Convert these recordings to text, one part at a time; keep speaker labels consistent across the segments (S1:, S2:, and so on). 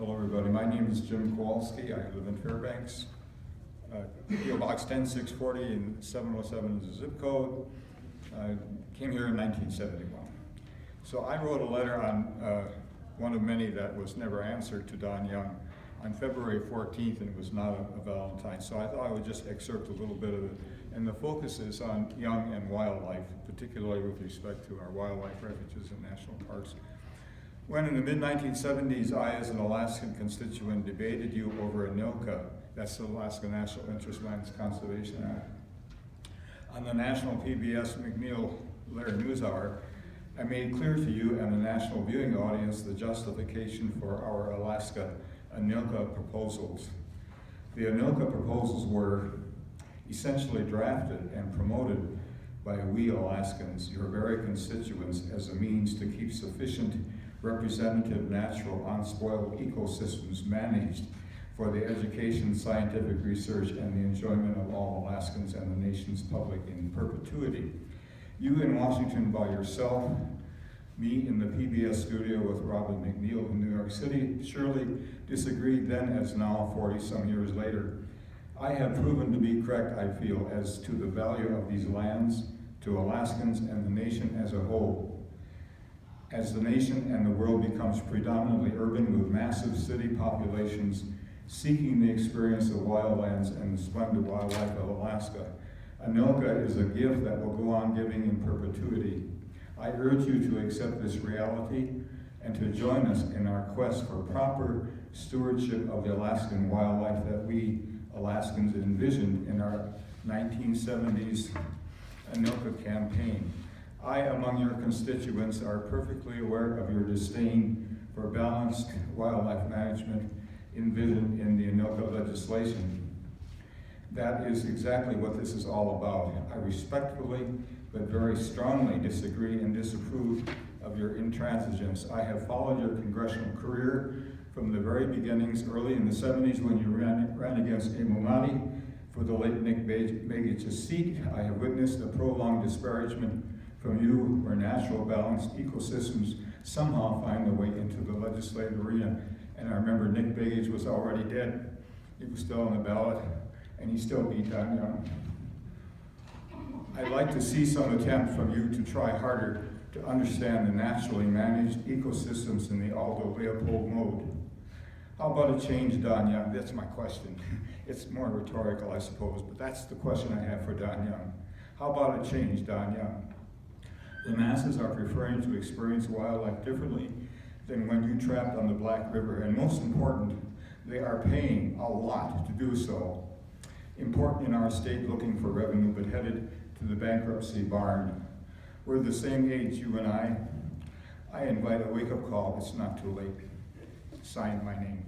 S1: Hello everybody, my name is Jim Kowalsky. I live in Fairbanks. PO Box 10640 and 707 is the zip code. I came here in 1971. So I wrote a letter on one of many that was never answered to Don Young on February 14th, and it was not a Valentine. So I thought I would just excerpt a little bit of it. And the focus is on Young and wildlife, particularly with respect to our wildlife refuges and national parks. When in the mid-1970s, I, as an Alaskan constituent, debated you over ANILCA, that's the Alaska National Interest Lands Conservation Act, on the national PBS McNeil-Lair NewsHour, I made clear to you and the national viewing audience the justification for our Alaska ANILCA proposals. The ANILCA proposals were essentially drafted and promoted by we Alaskans, your very constituents, as a means to keep sufficient representative natural unspoiled ecosystems managed for the education, scientific research, and the enjoyment of all Alaskans and the nation's public in perpetuity. You in Washington by yourself, me in the PBS studio with Robin McNeil in New York City, surely disagreed then as now, 40-some years later. I have proven to be correct, I feel, as to the value of these lands to Alaskans and the nation as a whole. As the nation and the world becomes predominantly urban with massive city populations seeking the experience of wildlands and the splendid wildlife of Alaska, ANILCA is a gift that will go on giving in perpetuity. I urge you to accept this reality and to join us in our quest for proper stewardship of the Alaskan wildlife that we Alaskans envisioned in our 1970s ANILCA campaign. I, among your constituents, are perfectly aware of your disdain for balanced wildlife management envisioned in the ANILCA legislation. That is exactly what this is all about. I respectfully but very strongly disagree and disapprove of your intransigence. I have followed your congressional career from the very beginnings, early in the 70s when you ran against Imomati for the late Nick Begich's seat. I have witnessed a prolonged disparagement from you where natural balanced ecosystems somehow find their way into the legislative arena. And I remember Nick Begich was already dead. He was still on the ballot, and he still beat Don Young. I'd like to see some attempt from you to try harder to understand the naturally managed ecosystems in the Aldo Leopold mode. How about a change, Don Young? That's my question. It's more rhetorical, I suppose, but that's the question I have for Don Young. How about a change, Don Young? The masses are preferring to experience wildlife differently than when you trapped on the Black River, and most important, they are paying a lot to do so. Important in our state looking for revenue, but headed to the bankruptcy barn. We're the same age, you and I. I invite a wake-up call. It's not too late. Sign my name.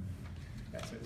S1: That's it.